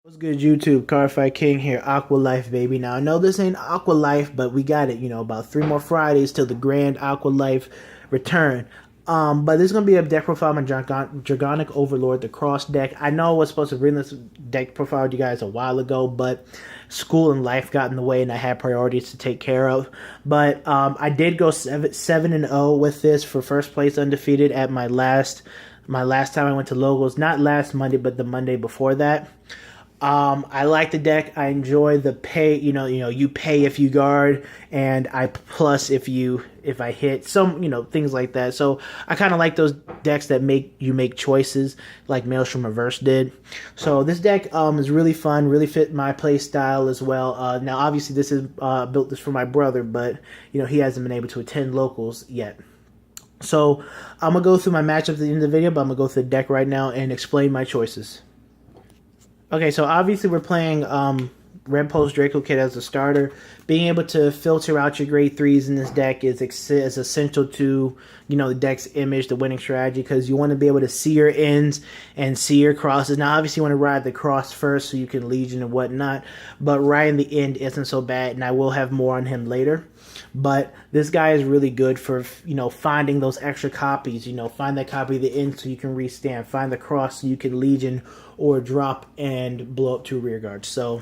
What's good, YouTube? CardFightKing here, Aqua Life, baby. Now, I know this ain't Aqua Life, but we got it, about 3 more Fridays till the grand Aqua Life return. But this is going to be a deck profile on Dragonic Overlord, the cross deck. I know I was supposed to bring this deck profile to you guys a while ago, but school and life got in the way, and I had priorities to take care of. But I did go 7-0 with this for first place undefeated at my last time I went to Logos. Not last Monday, but the Monday before that. I like the deck. I enjoy the pay. You pay if you guard, and I plus if I hit. Some things like that. So I kind of like those decks that make you make choices, like Maelstrom Reverse did. So this deck is really fun, really fit my play style as well. Now obviously this is built this for my brother, but he hasn't been able to attend locals yet. So I'm gonna go through my matchups at the end of the video, but I'm gonna go through the deck right now and explain my choices. Okay, so obviously we're playing Red Pulse Draco Kit as a starter. Being able to filter out your grade 3s in this deck is essential to, the deck's image, the winning strategy, because you want to be able to see your ends and see your crosses. Now, obviously you want to ride the cross first so you can Legion and whatnot, but riding the end isn't so bad, and I will have more on him later. But this guy is really good for, finding those extra copies. Find that copy of the end so you can restand. Find the cross so you can Legion or drop and blow up 2 rear guards. So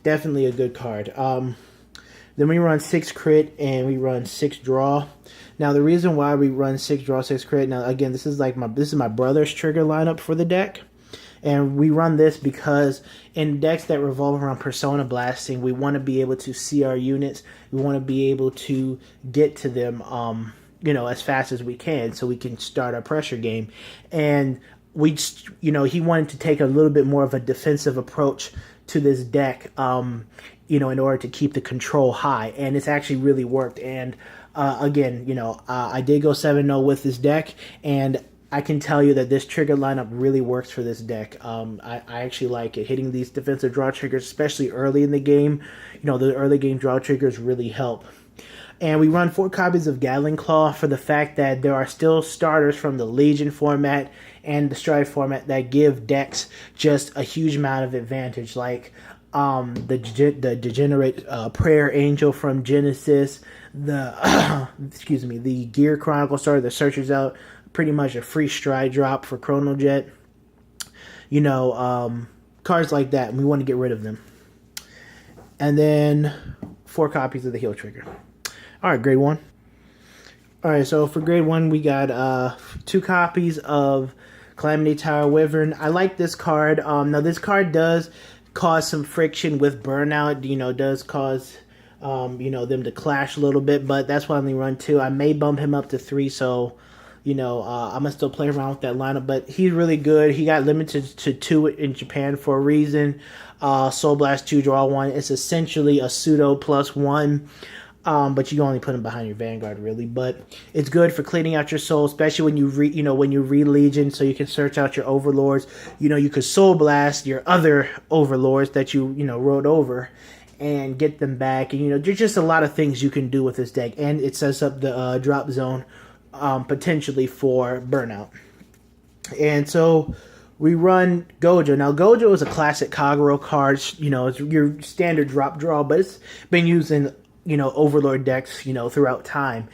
definitely a good card. Then we run 6 crit and we run 6 draw. Now the reason why we run 6 draw, 6 crit. Now again, this is my brother's trigger lineup for the deck. And we run this because in decks that revolve around Persona Blasting, we want to be able to see our units. We want to be able to get to them, as fast as we can, so we can start our pressure game. And he wanted to take a little bit more of a defensive approach to this deck, in order to keep the control high. And it's actually really worked. And again, I did go 7-0 with this deck, and I can tell you that this trigger lineup really works for this deck. I actually like it. Hitting these defensive draw triggers, especially early in the game, the early game draw triggers really help. And we run 4 copies of Gatling Claw for the fact that there are still starters from the Legion format and the Stride format that give decks just a huge amount of advantage, like the Degenerate Prayer Angel from Genesis, the the Gear Chronicle starter that searches out pretty much a free stride drop for Chronojet. Cards like that, and we want to get rid of them. And then 4 copies of the Heal Trigger. Alright, grade 1. Alright, so for grade 1, we got 2 copies of Calamity Tower Wyvern. I like this card. Now, this card does cause some friction with Burnout. Does cause, them to clash a little bit, but that's why I only run 2. I may bump him up to 3, so I'm going to still play around with that lineup, but he's really good. He got limited to 2 in Japan for a reason. Soul Blast 2, draw 1. It's essentially a pseudo +1, but you can only put him behind your Vanguard, really. But it's good for cleaning out your soul, especially when you re-Legion, so you can search out your overlords. You could Soul Blast your other overlords that you wrote over and get them back. And there's just a lot of things you can do with this deck, and it sets up the drop zone potentially for Burnout. And so we run Gojo. Now Gojo is a classic Kagero card. It's your standard drop draw, but it's been used in Overlord decks throughout time.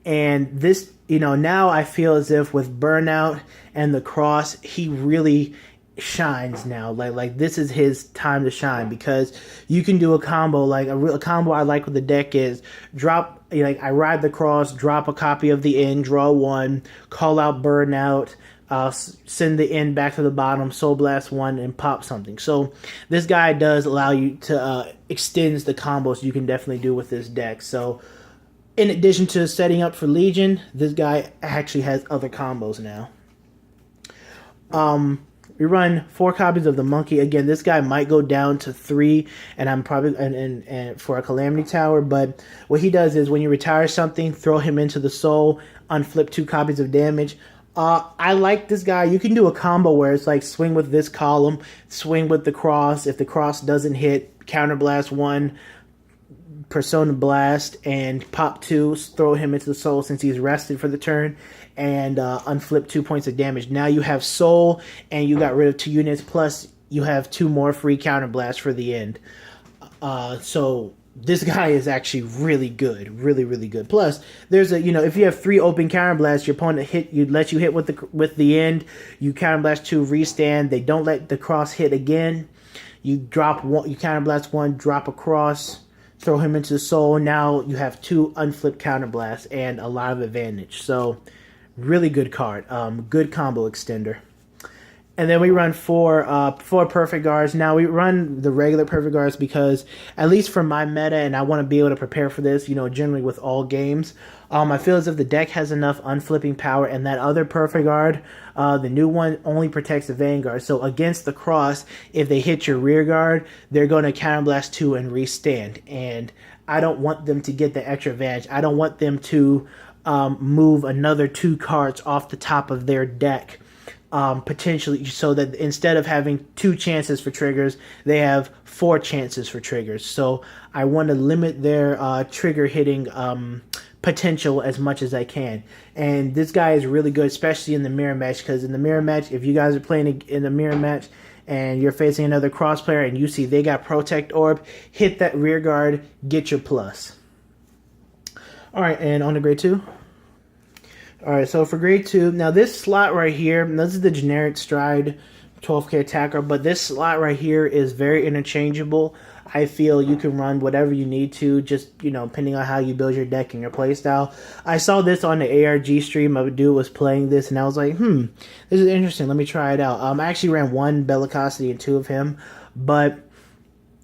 And this now I feel as if with Burnout and the cross, he really shines now. Like this is his time to shine, because you can do a combo. Like a combo I like with the deck is drop, I ride the cross, drop a copy of the end, draw 1, call out Burnout, send the end back to the bottom, Soul Blast 1, and pop something. So this guy does allow you to extends the combos you can definitely do with this deck. So in addition to setting up for Legion, this guy actually has other combos now. We run 4 copies of the Monkey. Again, this guy might go down to 3, and I'm probably and for a Calamity Tower. But what he does is when you retire something, throw him into the soul, unflip 2 copies of damage. I like this guy. You can do a combo where it's like swing with this column, swing with the cross. If the cross doesn't hit, counterblast 1, Persona Blast, and pop 2, throw him into the soul since he's rested for the turn, and unflip 2 points of damage. Now you have soul, and you got rid of 2 units, plus you have 2 more free counterblasts for the end. So this guy is actually really good, really good. Plus, there's a if you have 3 open counterblasts, your opponent lets you hit with the end. You counterblast 2, restand. They don't let the cross hit again. You drop 1, you counterblast 1, drop a cross, throw him into the soul. Now you have 2 unflipped counterblasts and a lot of advantage. So really good card. Good combo extender. And then we run 4 perfect guards. Now we run the regular perfect guards because, at least for my meta, and I want to be able to prepare for this, generally with all games, I feel as if the deck has enough unflipping power, and that other perfect guard, the new one, only protects the Vanguard. So against the cross, if they hit your rear guard, they're going to counterblast 2 and restand. And I don't want them to get the extra advantage. I don't want them to move another 2 cards off the top of their deck. Potentially, so that instead of having 2 chances for triggers, they have 4 chances for triggers. So I want to limit their trigger hitting potential as much as I can. And this guy is really good, especially in the mirror match, because in the mirror match, if you guys are playing in the mirror match and you're facing another cross player and you see they got Protect Orb, hit that rear guard, get your plus. All right, and on to grade 2. Alright, so for grade 2, now this slot right here, this is the generic Stride 12k attacker, but this slot right here is very interchangeable. I feel you can run whatever you need to, just, depending on how you build your deck and your playstyle. I saw this on the ARG stream. A dude was playing this, and I was like, this is interesting. Let me try it out. I actually ran 1 Bellicosity and 2 of him, but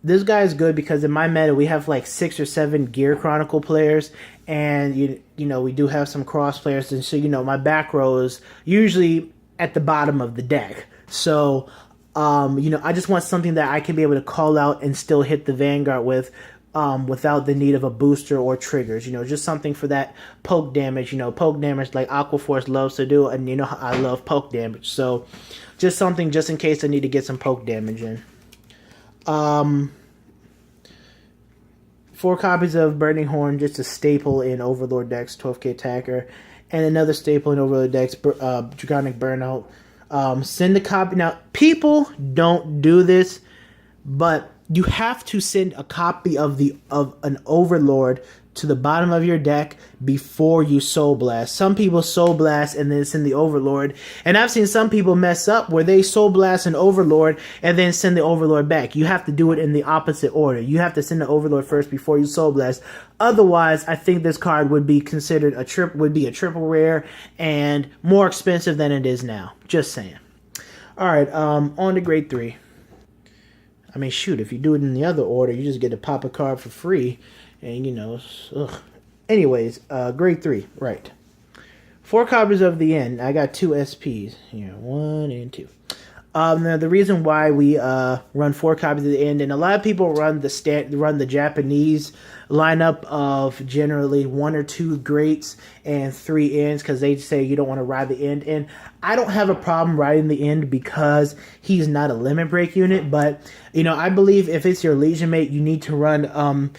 this guy is good because in my meta we have like 6 or 7 Gear Chronicle players, and we do have some cross players, and so my back row is usually at the bottom of the deck. So I just want something that I can be able to call out and still hit the Vanguard with, without the need of a booster or triggers. Just something for that poke damage. Poke damage like Aqua Force loves to do, and I love poke damage. So just something just in case I need to get some poke damage in. 4 copies of Burning Horn, just a staple in Overlord decks, 12k attacker, and another staple in Overlord decks, Dragonic Burnout. Send a copy. Now, people don't do this, but you have to send a copy of an Overlord to the bottom of your deck before you Soul Blast. Some people Soul Blast and then send the Overlord, and I've seen some people mess up where they Soul Blast an Overlord and then send the Overlord back. You have to do it in the opposite order. You have to send the Overlord first before you Soul Blast. Otherwise, I think this card would be considered a triple rare and more expensive than it is now. Just saying. All right, on to grade 3. I mean, shoot, if you do it in the other order, you just get to pop a card for free. And, ugh. Anyways, grade 3, right. 4 copies of the End. I got 2 SPs here, 1 and 2. Now the reason why we run 4 copies of the End, and a lot of people run the Japanese lineup of generally 1 or 2 greats and 3 ends, because they say you don't want to ride the End. And I don't have a problem riding the End because he's not a limit break unit, but I believe if it's your Legion mate, you need to run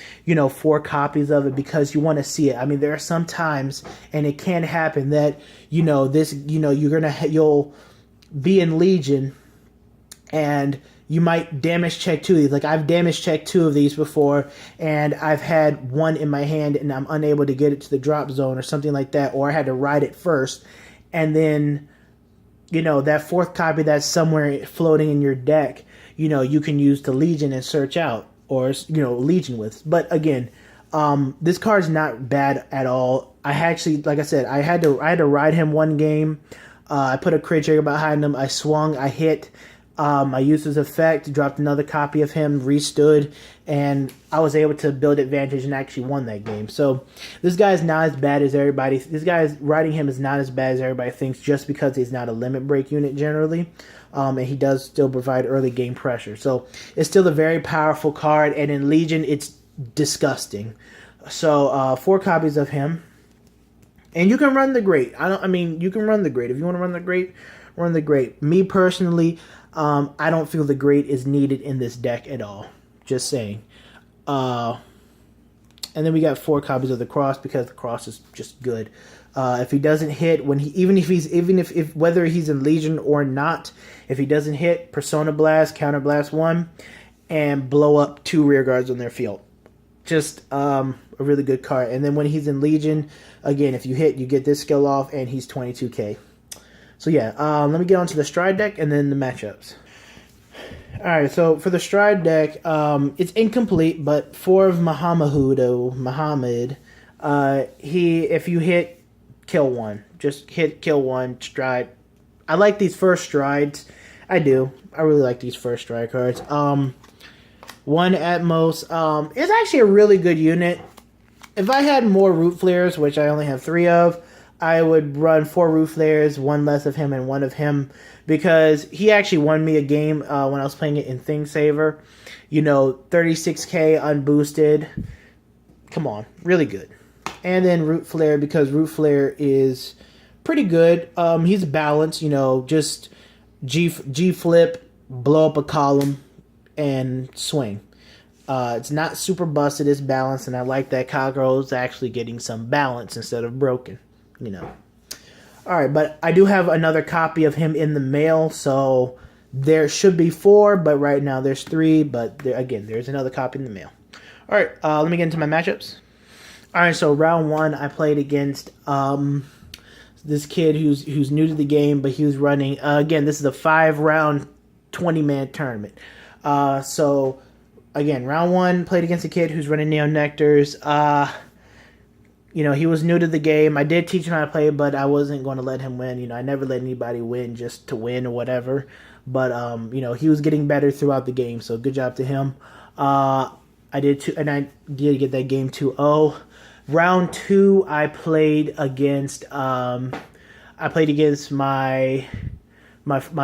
4 copies of it because you want to see it. I mean, there are some times, and it can happen that you'll be in Legion and you might damage check 2 of these. Like, I've damage checked 2 of these before, and I've had 1 in my hand and I'm unable to get it to the drop zone or something like that, or I had to ride it first, and then that 4th copy that's somewhere floating in your deck, you can use the Legion and search out, or Legion with. But again, this card's not bad at all. I actually, like I said, I had to ride him 1 game. I put a crit trigger behind him. I swung. I hit. I used his effect, dropped another copy of him, restood, and I was able to build advantage and actually won that game. So this guy's not as bad as everybody. This guy's riding him is not as bad as everybody thinks, just because he's not a limit break unit generally, and he does still provide early game pressure. So it's still a very powerful card, and in Legion it's disgusting. So 4 copies of him. And you can run the Great. You can run the Great. If you want to run the Great, run the Great. Me personally, I don't feel the Great is needed in this deck at all. Just saying. And then we got 4 copies of the Cross because the Cross is just good. If he doesn't hit even if whether he's in Legion or not, if he doesn't hit, Persona Blast, Counter Blast 1, and blow up 2 rear guards on their field. Just a really good card. And then when he's in Legion, again, if you hit, you get this skill off, and he's 22k. So yeah, let me get on to the Stride deck and then the matchups. Alright, so for the Stride deck, it's incomplete, but for Muhammad, if you hit, kill 1. Just hit, kill 1, Stride. I like these first Strides. I do. I really like these first Stride cards. 1 Atmos. It's actually a really good unit. If I had more Root Flares, which I only have 3 of, I would run 4 Root Flares, 1 less of him and 1 of him, because he actually won me a game when I was playing it in Thing Saver. 36k unboosted. Come on, really good. And then Root Flare, because Root Flare is pretty good. He's balanced, just G flip, blow up a column, and swing. It's not super busted, it's balanced, and I like that Kagero's actually getting some balance instead of broken, Alright, but I do have another copy of him in the mail, so there should be 4, but right now there's 3, but there's another copy in the mail. Alright, let me get into my matchups. Alright, so round 1, I played against this kid who's new to the game, but he was running, again, this is a 5-round, 20-man tournament. So, again, round 1, played against a kid who's running Neo Nectars. He was new to the game. I did teach him how to play, but I wasn't going to let him win. I never let anybody win just to win or whatever. But, he was getting better throughout the game, so good job to him. I did get that game 2-0. Round 2, I played against my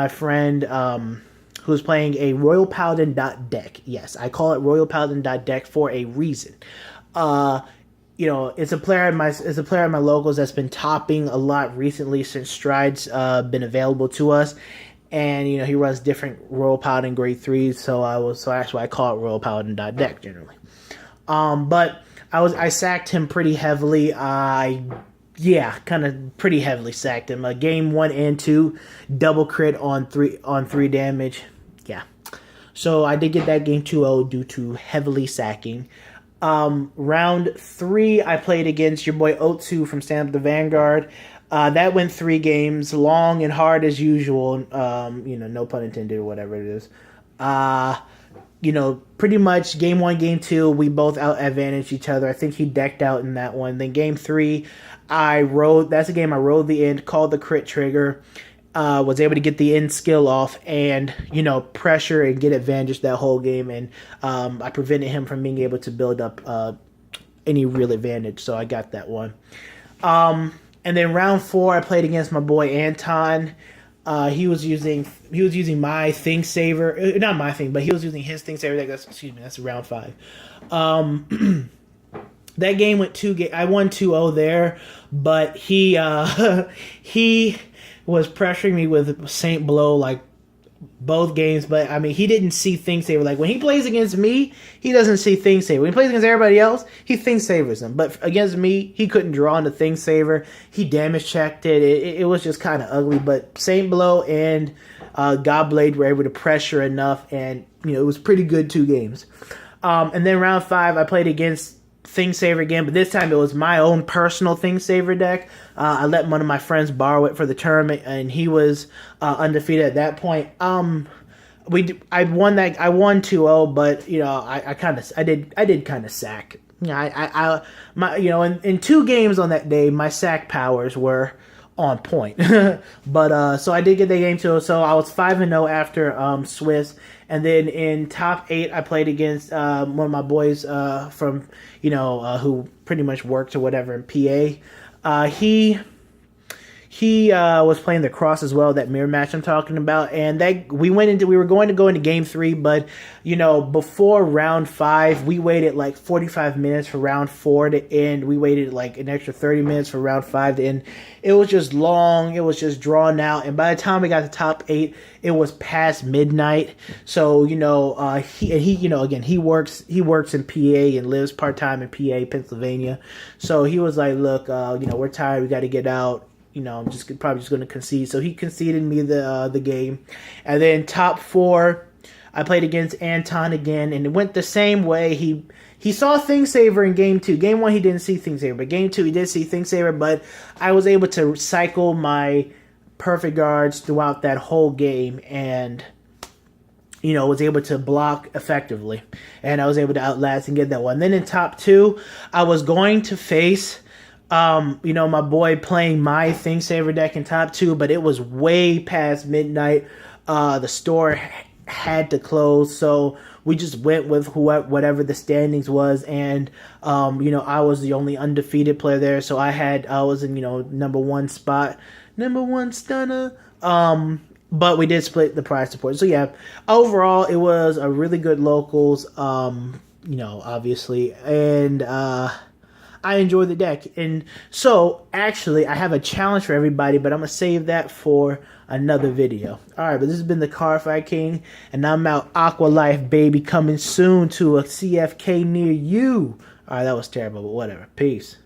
friend who was playing a Royal Paladin deck. Yes, I call it Royal Paladin deck for a reason. It's a player at my locals that's been topping a lot recently since Stride's been available to us, and he runs different Royal Paladin grade 3s, so that's why I call it Royal Paladin deck generally. But I sacked him pretty heavily. Kind of pretty heavily sacked him. Game 1 and 2, double crit on 3 damage. Yeah. So I did get that game 2-0 due to heavily sacking. Round 3, I played against your boy Otsu from Stand Up the Vanguard. That went 3 games, long and hard as usual. No pun intended or whatever it is. Pretty much game 1, game 2, we both out-advantaged each other. I think he decked out in that one. Then game 3, that's a game I rode the end, called the crit trigger, was able to get the end skill off and, pressure and get advantage that whole game. And I prevented him from being able to build up any real advantage, so I got that one. And then round 4, I played against my boy Anton. He was using my Thing Saver, not my thing, but he was using his Thing Saver deck. That's round 5. That game went 2 I won 2-0 there, but he was pressuring me with Saint Blow like both games. But he didn't see Thing Saver. Like when he plays against me, he doesn't see Thing Saver. When he plays against everybody else, he Thing Savers them. But against me, he couldn't draw into Thing Saver. He damage checked it. It was just kind of ugly. But Saint Blow and Godblade were able to pressure enough, and it was pretty good 2 games. And then round 5, I played against Thing Saver again, but this time it was my own personal Thing Saver deck. I let one of my friends borrow it for the tournament, and he was undefeated at that point. I won 2-0, but I did kind of sack. In 2 games on that day, my sack powers were on point. But so I did get that game 2-0, so I was 5-0 after Swiss. And then in top 8, I played against one of my boys from, who pretty much worked or whatever in PA. He he was playing the cross as well, that mirror match I'm talking about, and that we were going to go into game 3, but you know, before round 5, we waited like 45 minutes for round 4 to end. We waited like an extra 30 minutes for round 5 to end. It was just long, it was just drawn out, and by the time we got to top 8, it was past midnight. So you know, he you know, again, he works in PA and lives part-time in PA, Pennsylvania. So he was like, look, you know, we're tired, we got to get out. You know, I'm probably just going to concede. So he conceded me the game. And then top 4, I played against Anton again, and it went the same way. He saw ThingSaver in game 2. Game 1, he didn't see ThingSaver, but game 2, he did see ThingSaver. But I was able to cycle my perfect guards throughout that whole game, and you know, was able to block effectively, and I was able to outlast and get that one. Then in top 2, I was going to face you know, my boy playing my ThingSaver deck in top 2, but it was way past midnight. The store had to close, so we just went with whatever the standings was, and you know, I was the only undefeated player there, so I was in, you know, number 1 spot, number 1 stunner. But we did split the prize support. So yeah, overall it was a really good locals, you know, obviously, and I enjoy the deck. And so, actually, I have a challenge for everybody, but I'm going to save that for another video. Alright, but this has been the CardFightKing, and I'm out. Aqua Life, baby, coming soon to a CFK near you. Alright, that was terrible, but whatever. Peace.